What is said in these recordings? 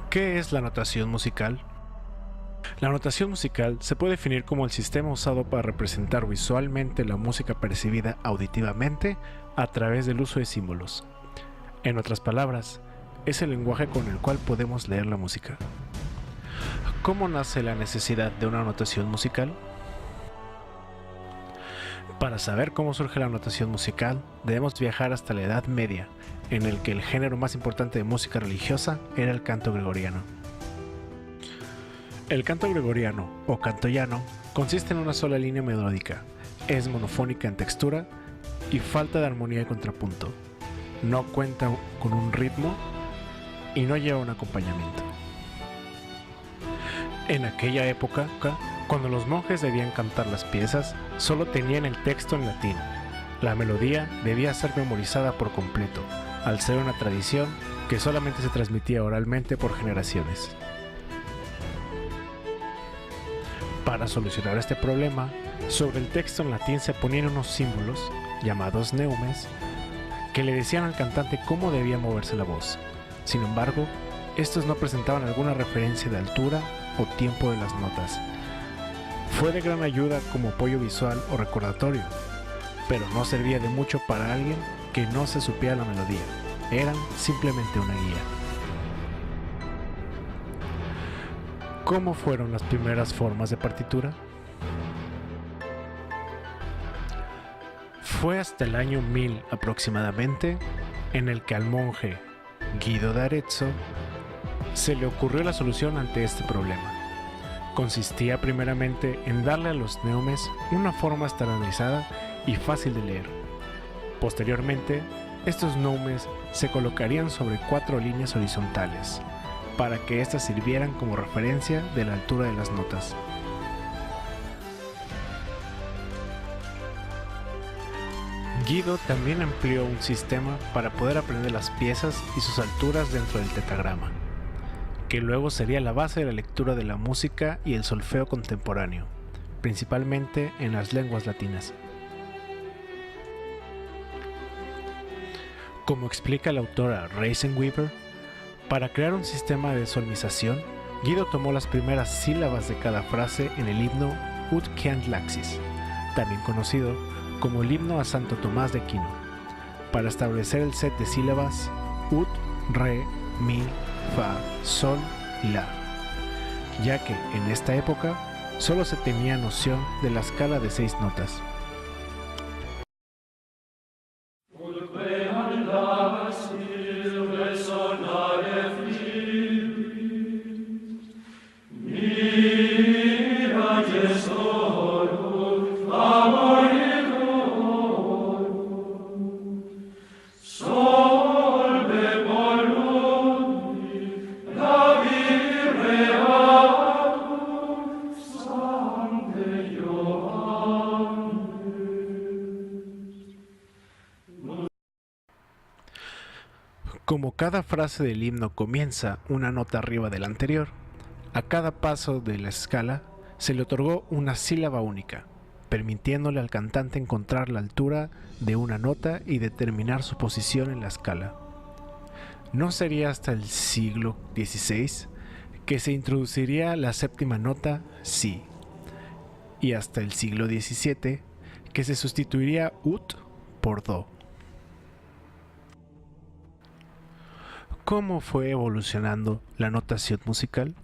¿Qué es la notación musical? La notación musical se puede definir como el sistema usado para representar visualmente la música percibida auditivamente a través del uso de símbolos. En otras palabras, es el lenguaje con el cual podemos leer la música. ¿Cómo nace la necesidad de una notación musical? Para saber cómo surge la notación musical, debemos viajar hasta la Edad Media, en el que el género más importante de música religiosa era el canto gregoriano. El canto gregoriano, o canto llano, consiste en una sola línea melódica, es monofónica en textura y falta de armonía y contrapunto. No cuenta con un ritmo y no lleva un acompañamiento. En aquella época, cuando los monjes debían cantar las piezas, solo tenían el texto en latín. La melodía debía ser memorizada por completo, al ser una tradición que solamente se transmitía oralmente por generaciones. Para solucionar este problema, sobre el texto en latín se ponían unos símbolos, llamados neumes, que le decían al cantante cómo debía moverse la voz. Sin embargo, estos no presentaban alguna referencia de altura o tiempo de las notas. Fue de gran ayuda como apoyo visual o recordatorio, pero no servía de mucho para alguien que no se supiera la melodía. Eran simplemente una guía. ¿Cómo fueron las primeras formas de partitura? Fue hasta el año 1000 aproximadamente en el que al monje Guido de Arezzo se le ocurrió la solución ante este problema. Consistía primeramente en darle a los neumes una forma estandarizada y fácil de leer. Posteriormente, estos neumes se colocarían sobre 4 líneas horizontales, para que éstas sirvieran como referencia de la altura de las notas. Guido también amplió un sistema para poder aprender las piezas y sus alturas dentro del tetragrama, que luego sería la base de la lectura de la música y el solfeo contemporáneo, principalmente en las lenguas latinas. Como explica la autora Reisenweber, para crear un sistema de solmización, Guido tomó las primeras sílabas de cada frase en el himno Ut Queant Laxis, también conocido como el himno a Santo Tomás de Aquino, para establecer el set de sílabas Ut, Re, Mi, Fa, Sol, La, ya que en esta época solo se tenía noción de la escala de 6 notas. Como cada frase del himno comienza una nota arriba de la anterior, a cada paso de la escala se le otorgó una sílaba única, permitiéndole al cantante encontrar la altura de una nota y determinar su posición en la escala. No sería hasta el siglo XVI que se introduciría la séptima nota Si, y hasta el siglo XVII que se sustituiría Ut por Do. ¿Cómo fue evolucionando la notación musical?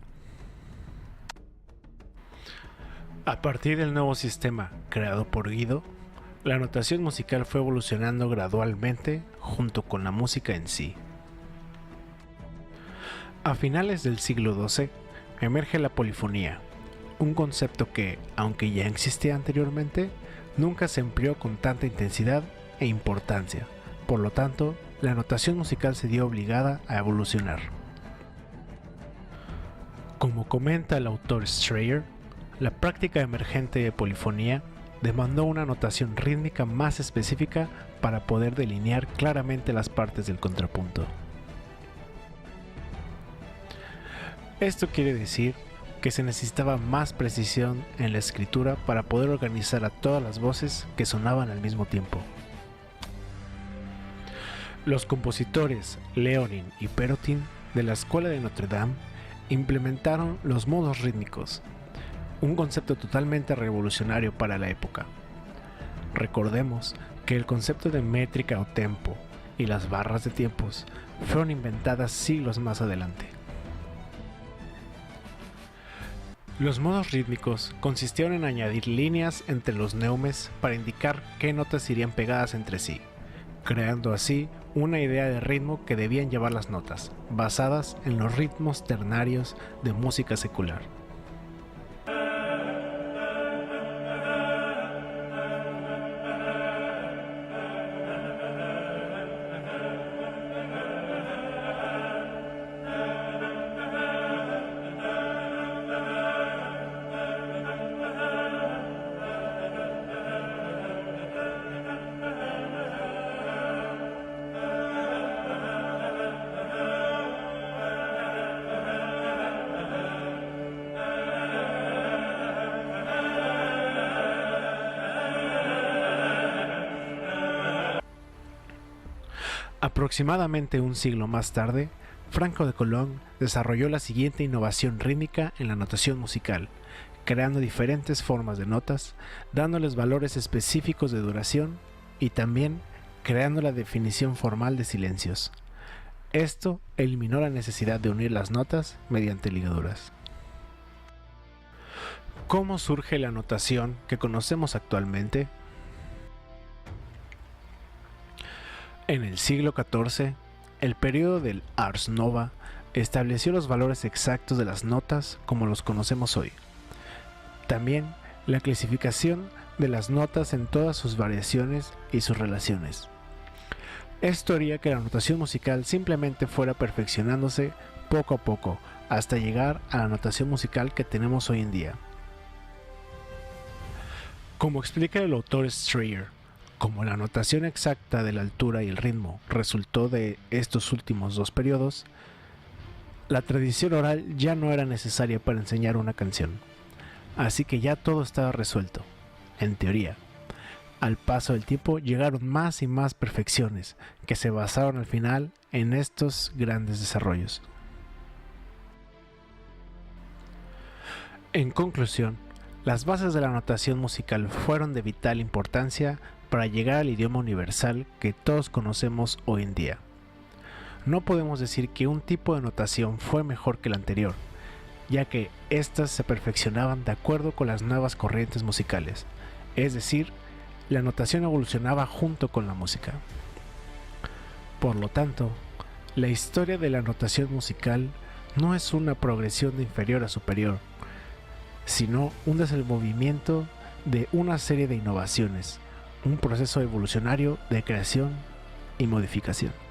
A partir del nuevo sistema creado por Guido, la notación musical fue evolucionando gradualmente junto con la música en sí. A finales del siglo XII emerge la polifonía, un concepto que, aunque ya existía anteriormente, nunca se empleó con tanta intensidad e importancia. Por lo tanto, la notación musical se dio obligada a evolucionar. Como comenta el autor Strayer, la práctica emergente de polifonía demandó una notación rítmica más específica para poder delinear claramente las partes del contrapunto. Esto quiere decir que se necesitaba más precisión en la escritura para poder organizar a todas las voces que sonaban al mismo tiempo. Los compositores Leonin y Perotin de la Escuela de Notre Dame implementaron los modos rítmicos, un concepto totalmente revolucionario para la época. Recordemos que el concepto de métrica o tempo y las barras de tiempos fueron inventadas siglos más adelante. Los modos rítmicos consistieron en añadir líneas entre los neumes para indicar qué notas irían pegadas entre sí, creando así una idea de ritmo que debían llevar las notas, basadas en los ritmos ternarios de música secular. Aproximadamente un siglo más tarde, Franco de Colón desarrolló la siguiente innovación rítmica en la notación musical, creando diferentes formas de notas, dándoles valores específicos de duración y también creando la definición formal de silencios. Esto eliminó la necesidad de unir las notas mediante ligaduras. ¿Cómo surge la notación que conocemos actualmente? En el siglo XIV, el periodo del Ars Nova estableció los valores exactos de las notas como los conocemos hoy. También la clasificación de las notas en todas sus variaciones y sus relaciones. Esto haría que la notación musical simplemente fuera perfeccionándose poco a poco hasta llegar a la notación musical que tenemos hoy en día. Como explica el autor Stryer, como la notación exacta de la altura y el ritmo resultó de estos últimos dos periodos, la tradición oral ya no era necesaria para enseñar una canción, así que ya todo estaba resuelto, en teoría. Al paso del tiempo llegaron más y más perfecciones que se basaron al final en estos grandes desarrollos. En conclusión, las bases de la notación musical fueron de vital importancia para llegar al idioma universal que todos conocemos hoy en día. No podemos decir que un tipo de notación fue mejor que el anterior, ya que éstas se perfeccionaban de acuerdo con las nuevas corrientes musicales, es decir, la notación evolucionaba junto con la música. Por lo tanto, la historia de la notación musical no es una progresión de inferior a superior, sino un desenvolvimiento de una serie de innovaciones, un proceso evolucionario de creación y modificación.